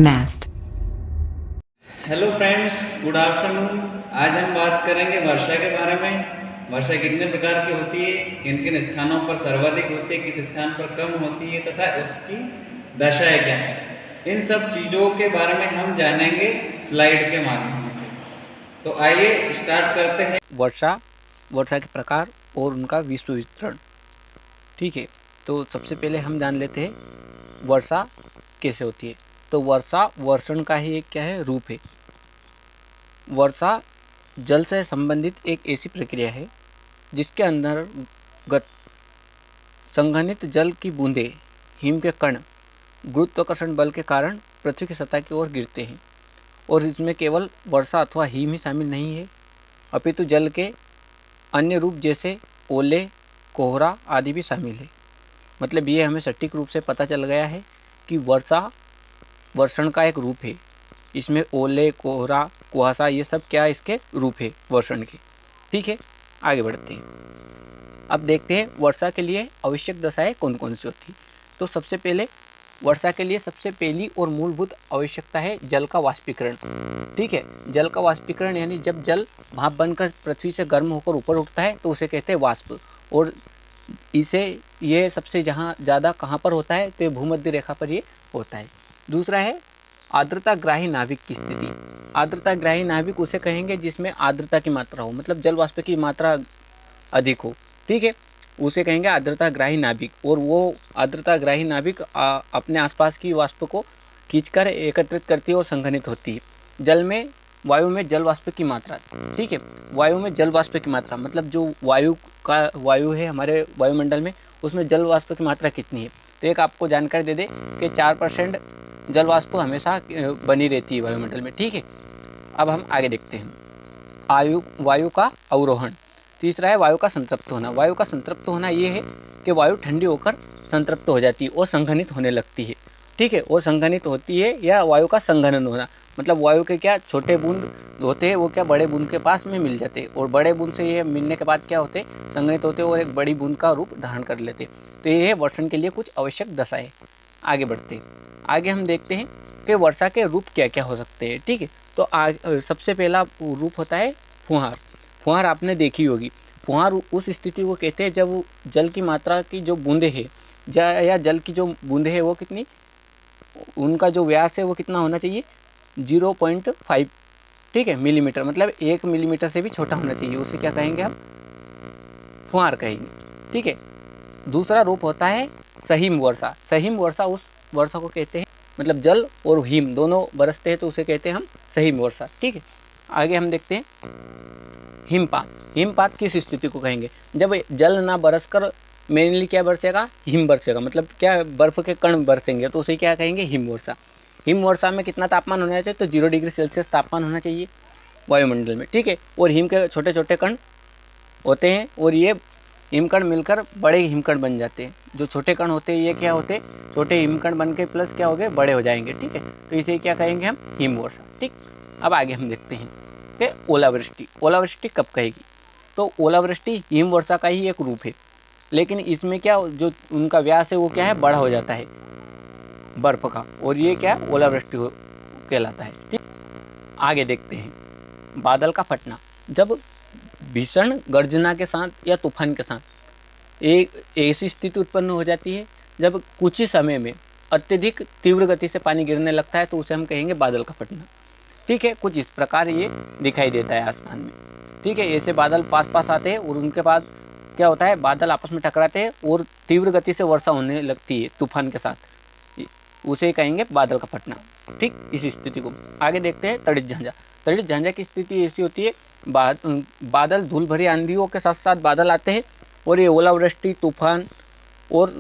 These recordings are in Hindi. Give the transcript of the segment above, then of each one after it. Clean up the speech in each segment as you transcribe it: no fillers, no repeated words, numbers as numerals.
Nest. Hello friends, good afternoon. आज हम बात करेंगे वर्षा के बारे में। वर्षा कितने प्रकार की होती है, किन किन स्थानों पर सर्वाधिक होती है, किस स्थान पर कम होती है तथा उसकी दशाएं क्या है, इन सब चीज़ों के बारे में हम जानेंगे स्लाइड के माध्यम से। तो आइए स्टार्ट करते हैं। वर्षा के प्रकार और उनका विश्व वितरण। ठीक है, तो सबसे पहले हम जान लेते हैं वर्षा कैसे होती है। तो वर्षा वर्षण का ही एक क्या है रूप है। वर्षा जल से संबंधित एक ऐसी प्रक्रिया है जिसके अंतर्गत संघनित जल की बूंदें, हिम के कण गुरुत्वाकर्षण बल के कारण पृथ्वी की सतह की ओर गिरते हैं। और इसमें केवल वर्षा अथवा हिम ही शामिल नहीं है, अपितु जल के अन्य रूप जैसे ओले, कोहरा आदि भी शामिल है। मतलब ये हमें सटीक रूप से पता चल गया है कि वर्षा वर्षण का एक रूप है। इसमें ओले, कोहरा, कुहासा ये सब क्या इसके रूप है वर्षण के। ठीक है, आगे बढ़ते हैं। अब देखते हैं वर्षा के लिए आवश्यक दशाएं कौन कौन सी होती। तो सबसे पहले वर्षा के लिए सबसे पहली और मूलभूत आवश्यकता है जल का वाष्पीकरण। ठीक है, जल का वाष्पीकरण यानी जब जल भाप बनकर पृथ्वी से गर्म होकर ऊपर उठता है तो उसे कहते हैं वाष्प। और इसे ये सबसे जहाँ ज़्यादा कहाँ पर होता है तो भूमध्य रेखा पर ये होता है। दूसरा है आर्द्रताग्राही नाभिक की स्थिति। आर्द्रताग्राही नाभिक उसे कहेंगे जिसमें आर्द्रता की मात्रा हो, मतलब जल वाष्प की मात्रा अधिक हो। ठीक है, उसे कहेंगे आर्द्रताग्राही नाभिक। और वो आर्द्रताग्राही नाभिक अपने आसपास की वाष्प को खींचकर एकत्रित करती है और संघनित होती है। जल में वायु में जल वाष्प की मात्रा। ठीक है, वायु में जल वाष्प की मात्रा मतलब जो वायु है हमारे वायुमंडल में, उसमें जल वाष्प की मात्रा कितनी है। तो एक आपको जानकारी दे दे कि 4% जल वाष्प हमेशा बनी रहती है वायुमंडल में। ठीक है, अब हम आगे देखते हैं वायु का अवरोहण। तीसरा है वायु का संतृप्त होना। वायु का संतृप्त होना ये है कि वायु ठंडी होकर संतृप्त हो जाती है और संघनित होने लगती है। ठीक है, और संघनित होती है या वायु का संघनन होना, मतलब वायु के क्या छोटे बूंद होते हैं वो क्या बड़े बूंद के पास में मिल जाते हैं और बड़े बूंद से ये मिलने के बाद क्या होते संघनित होते और एक बड़ी बूंद का रूप धारण कर लेते। तो ये है वर्षण के लिए कुछ आवश्यक दशाएं। आगे बढ़ते हैं, आगे हम देखते हैं कि वर्षा के रूप क्या क्या हो सकते हैं। ठीक है, तो सबसे पहला रूप होता है फुहार। फुहार आपने देखी होगी। फुहार उस स्थिति को कहते हैं जब जल की मात्रा की जो बूंदें हैं या जल की जो बूंदें हैं वो कितनी, उनका जो व्यास है वो कितना होना चाहिए 0.5। ठीक है, मिलीमीटर, मतलब 1 मिलीमीटर से भी छोटा होना चाहिए, उसे क्या कहेंगे हम फुहार कहेंगे। ठीक है, दूसरा रूप होता है सहीम वर्षा। सहीम वर्षा उस वर्षा को कहते हैं, मतलब जल और हिम दोनों बरसते हैं तो उसे कहते हैं हम सहीम वर्षा। ठीक है, आगे हम देखते हैं हिमपात। हिमपात किस स्थिति को कहेंगे, जब जल ना बरसकर मेनली क्या बरसेगा, हिम बरसेगा, मतलब क्या बर्फ के कण बरसेंगे तो उसे क्या कहेंगे हिम वर्षा। हिम वर्षा में कितना तापमान होना चाहिए, तो 0 डिग्री सेल्सियस तापमान होना चाहिए वायुमंडल में। ठीक है, और हिम के छोटे छोटे कण होते हैं और ये हिमकण मिलकर बड़े हिमकण बन जाते हैं। जो छोटे कण होते हैं ये क्या होते हैं, छोटे हिमकण बन के प्लस क्या हो गए बड़े हो जाएंगे। ठीक है, तो इसे क्या कहेंगे हम हिम वर्षा। ठीक, अब आगे हम देखते हैं कि ओलावृष्टि। ओलावृष्टि कब कहेगी, तो ओलावृष्टि हिम वर्षा का ही एक रूप है, लेकिन इसमें क्या जो उनका व्यास है वो क्या है बड़ा हो जाता है बर्फ का, और ये क्या ओलावृष्टि कहलाता है। ठीक, आगे देखते हैं बादल का फटना। जब भीषण गर्जना के साथ या तूफान के साथ एक ऐसी स्थिति उत्पन्न हो जाती है जब कुछ ही समय में अत्यधिक तीव्र गति से पानी गिरने लगता है तो उसे हम कहेंगे बादल का फटना। ठीक है, कुछ इस प्रकार ये दिखाई देता है आसमान में। ठीक है, ऐसे बादल पास पास आते हैं और उनके बाद क्या होता है बादल आपस में टकराते हैं और तीव्र गति से वर्षा होने लगती है तूफान के साथ, उसे कहेंगे बादल का फटना। ठीक, इस स्थिति को आगे देखते हैं तड़ित झांझा। तड़ित झांझा की स्थिति ऐसी होती है बादल धूल भरी आंधियों के साथ साथ बादल आते हैं और ये ओलावृष्टि, तूफान और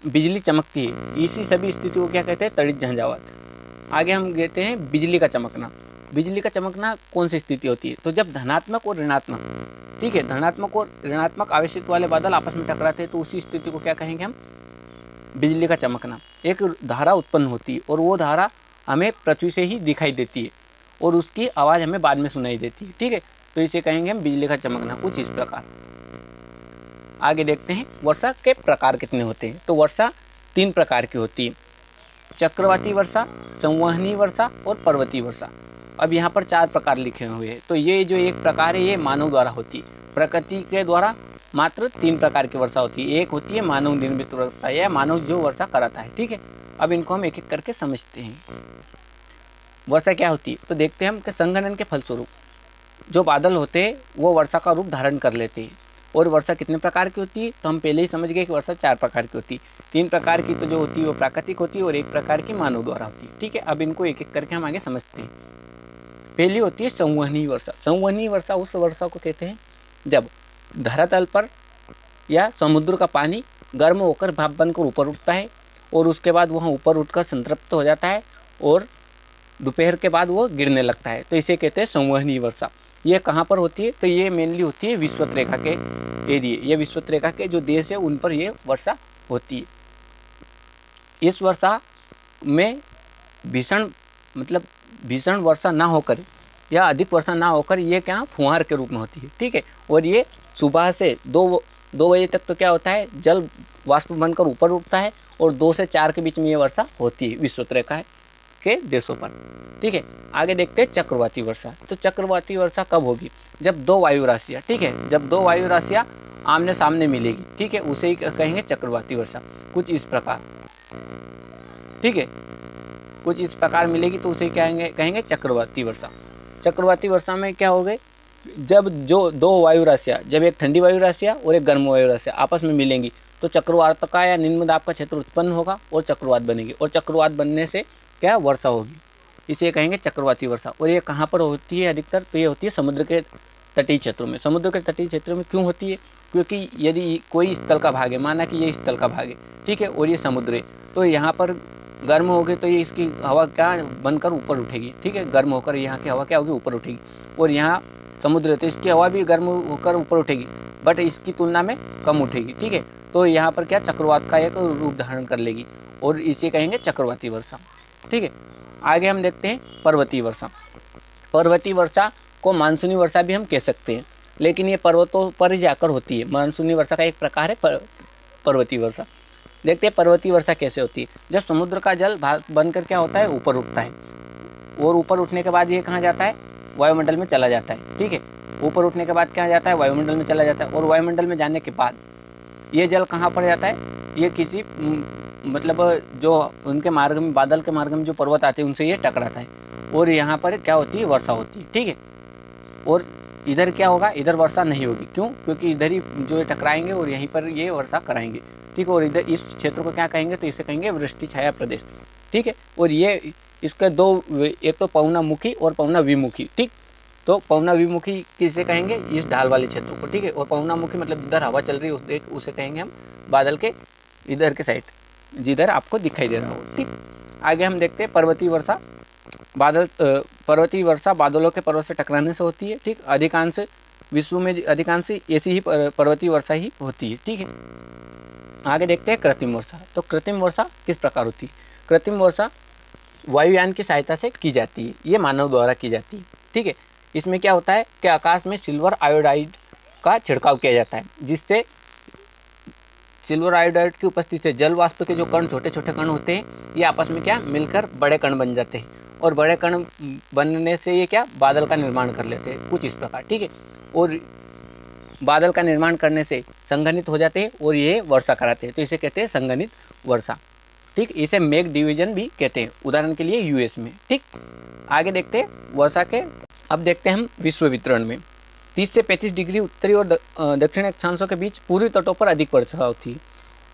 बिजली चमकती है। इसी सभी स्थिति को क्या कहते हैं तड़ित झंझावात। आगे हम कहते हैं बिजली का चमकना। बिजली का चमकना कौन सी स्थिति होती है, तो जब धनात्मक और ऋणात्मक, ठीक है, धनात्मक और ऋणात्मक आवेशित वाले बादल आपस में टकराते हैं तो उसी स्थिति को क्या कहेंगे हम बिजली का चमकना। एक धारा उत्पन्न होती है और वो धारा हमें पृथ्वी से ही दिखाई देती है और उसकी आवाज़ हमें बाद में सुनाई देती है। ठीक है, तो इसे कहेंगे हम बिजली का चमकना, कुछ इस प्रकार। आगे देखते हैं वर्षा के प्रकार कितने होते हैं, तो वर्षा 3 प्रकार की होती है। चक्रवाती वर्षा, संवहनी वर्षा और पर्वतीय वर्षा। अब यहाँ पर 4 प्रकार लिखे हुए हैं। तो ये जो एक प्रकार है ये मानव द्वारा होती है। प्रकृति के द्वारा मात्र 3 प्रकार की वर्षा होती है। एक होती है मानव निर्मित वर्षा या मानव जो वर्षा कराता है। ठीक है, अब इनको हम एक एक करके समझते हैं। वर्षा क्या होती है तो देखते हैं हम कि संघनन के फलस्वरूप जो बादल होते हैं वो वर्षा का रूप धारण कर लेते हैं। और वर्षा कितने प्रकार की होती है तो हम पहले ही समझ गए कि वर्षा 4 प्रकार की होती है। 3 प्रकार की तो जो होती है वो प्राकृतिक होती है और 1 प्रकार की मानव द्वारा होती है। ठीक है, अब इनको एक एक करके हम आगे समझते हैं। पहली होती है संवहनी वर्षा। संवहनी वर्षा उस वर्षा को कहते हैं जब धरातल पर या समुद्र का पानी गर्म होकर भाप बनकर ऊपर उठता है और उसके बाद वह ऊपर उठकर संतृप्त हो जाता है और दोपहर के बाद वो गिरने लगता है। तो इसे कहते हैं संवहनी वर्षा। ये कहाँ पर होती है तो ये मेनली होती है विषुवत रेखा के एरिए, ये विषुवत रेखा के जो देश है उन पर ये वर्षा होती है। इस वर्षा में भीषण वर्षा ना होकर या अधिक वर्षा ना होकर ये क्या फुहार के रूप में होती है। ठीक है, और ये सुबह से 2 बजे तक तो क्या होता है जल वाष्प बनकर ऊपर उठता है और 2 से 4 के बीच में ये वर्षा होती है विषुवत रेखा के देशों पर। ठीक है, आगे देखते हैं चक्रवाती वर्षा। तो चक्रवाती वर्षा कब होगी जब 2 वायु राशियाँ, ठीक है, जब 2 वायु राशियाँ आमने सामने मिलेगी। ठीक है, उसे ही कहेंगे चक्रवाती वर्षा। कुछ इस प्रकार, ठीक है, कुछ इस प्रकार मिलेगी तो उसे कहेंगे चक्रवाती वर्षा। चक्रवाती वर्षा में क्या हो गए जब जो 2 वायु राशियाँ, जब एक ठंडी वायु राशियाँ और एक गर्म वायु राशियाँ आपस में मिलेंगी तो चक्रवात का या निम्न दाब का क्षेत्र उत्पन्न होगा और चक्रवात बनेगी और चक्रवात बनने से क्या वर्षा होगी, इसे कहेंगे चक्रवाती वर्षा। और ये कहाँ पर होती है अधिकतर तो ये होती है समुद्र के तटीय क्षेत्रों में। समुद्र के तटीय क्षेत्रों में क्यों होती है क्योंकि यदि कोई स्थल का भाग है, माना कि ये स्थल का भाग है, ठीक है, और ये समुद्र है, तो यहाँ पर गर्म होगी तो ये इसकी हवा क्या बनकर ऊपर उठेगी। ठीक है, गर्म होकर यहाँ की हवा क्या होगी ऊपर उठेगी और यहाँ समुद्र है तो इसकी हवा भी गर्म होकर ऊपर उठेगी बट इसकी तुलना में कम उठेगी। ठीक है, तो यहाँ पर क्या चक्रवात का एक रूप धारण कर लेगी और इसे कहेंगे चक्रवाती वर्षा। ठीक है, आगे हम देखते हैं पर्वतीय वर्षा। पर्वतीय वर्षा को मानसूनी वर्षा भी हम कह सकते हैं, लेकिन ये पर्वतों पर ही जाकर होती है। मानसूनी वर्षा का एक प्रकार है पर्वतीय वर्षा। देखते हैं पर्वतीय वर्षा कैसे होती है। जब समुद्र का जल भाप बनकर क्या होता है ऊपर उठता है और ऊपर उठने के बाद ये कहाँ जाता है वायुमंडल में चला जाता है। ठीक है, ऊपर उठने के बाद क्या जाता है वायुमंडल में चला जाता है और वायुमंडल में जाने के बाद ये जल कहाँ पर जाता है, ये किसी मतलब जो उनके मार्ग में, बादल के मार्ग में जो पर्वत आते हैं उनसे ये टकराता है और यहाँ पर क्या होती है वर्षा होती है। ठीक है, और इधर क्या होगा, इधर वर्षा नहीं होगी। क्यों? क्योंकि इधर ही जो ये टकराएंगे और यहीं पर ये वर्षा कराएंगे। ठीक है, और इधर इस क्षेत्र को क्या कहेंगे तो इसे कहेंगे वृष्टि छाया प्रदेश। ठीक है, और ये इसके दो, एक तो पवनामुखी और पवना विमुखी। ठीक, तो पवना विमुखी किसे कहेंगे, इस ढाल वाले क्षेत्र को। ठीक है, और पवनामुखी मतलब जिधर हवा चल रही है उसे कहेंगे हम बादल के इधर के साइड, जिधर आपको दिखाई दे रहा हो। ठीक, आगे हम देखते हैं पर्वतीय वर्षा। पर्वतीय वर्षा बादलों के पर्वत से टकराने से होती है। ठीक, अधिकांश विश्व में अधिकांश ऐसी ही पर्वतीय वर्षा ही होती है। ठीक है, आगे देखते हैं कृत्रिम वर्षा। तो कृत्रिम वर्षा किस प्रकार होती है? कृत्रिम वर्षा वायुयान की सहायता से की जाती है, ये मानव द्वारा की जाती है। ठीक है, इसमें क्या होता है कि आकाश में सिल्वर आयोडाइड का छिड़काव किया जाता है, जिससे सिल्वर आयोडाइड की उपस्थिति से जल वाष्प के जो कण, छोटे छोटे कण होते हैं, ये आपस में क्या मिलकर बड़े कण बन जाते हैं और बड़े कण बनने से ये क्या बादल का निर्माण कर लेते हैं, कुछ इस प्रकार। ठीक है, और बादल का निर्माण करने से संघनित हो जाते हैं और ये वर्षा कराते हैं, तो इसे कहते हैं संघनित वर्षा। ठीक, इसे मेघ डिवीजन भी कहते हैं, उदाहरण के लिए यूएस में। ठीक, आगे देखते हैं वर्षा के, अब देखते हैं हम विश्व वितरण में। 30 से 35 डिग्री उत्तरी और दक्षिणी अक्षांशों के बीच पूर्वी तटों पर अधिक वर्षा होती है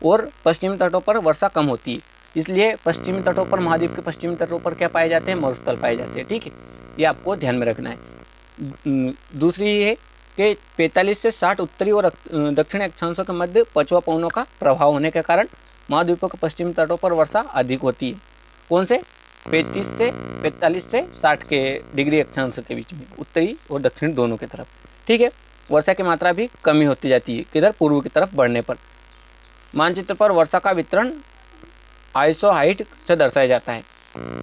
और पश्चिमी तटों पर वर्षा कम होती है। इसलिए पश्चिमी तटों पर, महाद्वीप के पश्चिमी तटों पर क्या पाए जाते हैं, मरुस्थल पाए जाते हैं। ठीक है, ये आपको ध्यान में रखना है। दूसरी ये है कि 45 से 60 उत्तरी और दक्षिणी अक्षांशों के मध्य पछुआ पवनों का प्रभाव होने के कारण महाद्वीपों के पश्चिमी तटों पर वर्षा अधिक होती है। कौन से? 45 से 60 के डिग्री अक्षांश के बीच में, उत्तरी और दक्षिण दोनों की तरफ। ठीक है, वर्षा की मात्रा भी कमी होती जाती है, किधर? पूर्व की तरफ बढ़ने पर। मानचित्र पर वर्षा का वितरण आइसो हाइट से दर्शाया जाता है।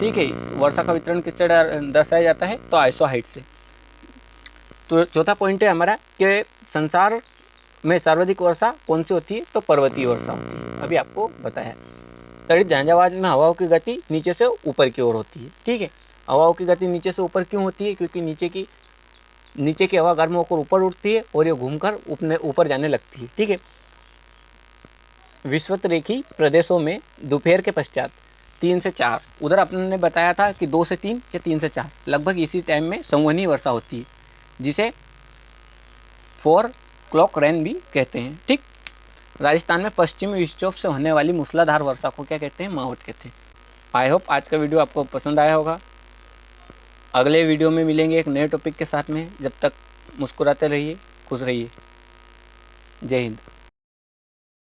ठीक है, वर्षा का वितरण किससे दर्शाया जाता है? तो आइसो हाइट से। तो चौथा पॉइंट है हमारा कि संसार में सर्वाधिक वर्षा कौन सी होती है? तो पर्वतीय वर्षा होती है, अभी आपको बताया। तड़ित झंझावात में हवाओं की गति नीचे से ऊपर की ओर होती है। ठीक है, हवाओं की गति नीचे से ऊपर क्यों होती है? क्योंकि नीचे की हवा गर्म होकर ऊपर उठती है और ये घूमकर ऊपर जाने लगती है। ठीक है, विषुवत-रेखी प्रदेशों में दोपहर के पश्चात 3 से 4, उधर आपने बताया था कि 2 से 3 या 3 से 4, लगभग इसी टाइम में संवहनीय वर्षा होती है, जिसे 4 क्लॉक रेन भी कहते हैं। ठीक, राजस्थान में पश्चिमी विक्षोभ से होने वाली मूसलाधार वर्षा को क्या कहते हैं? मावठ कहते हैं। आई होप आज का वीडियो आपको पसंद आया होगा। अगले वीडियो में मिलेंगे एक नए टॉपिक के साथ में। जब तक मुस्कुराते रहिए, खुश रहिए। जय हिंद।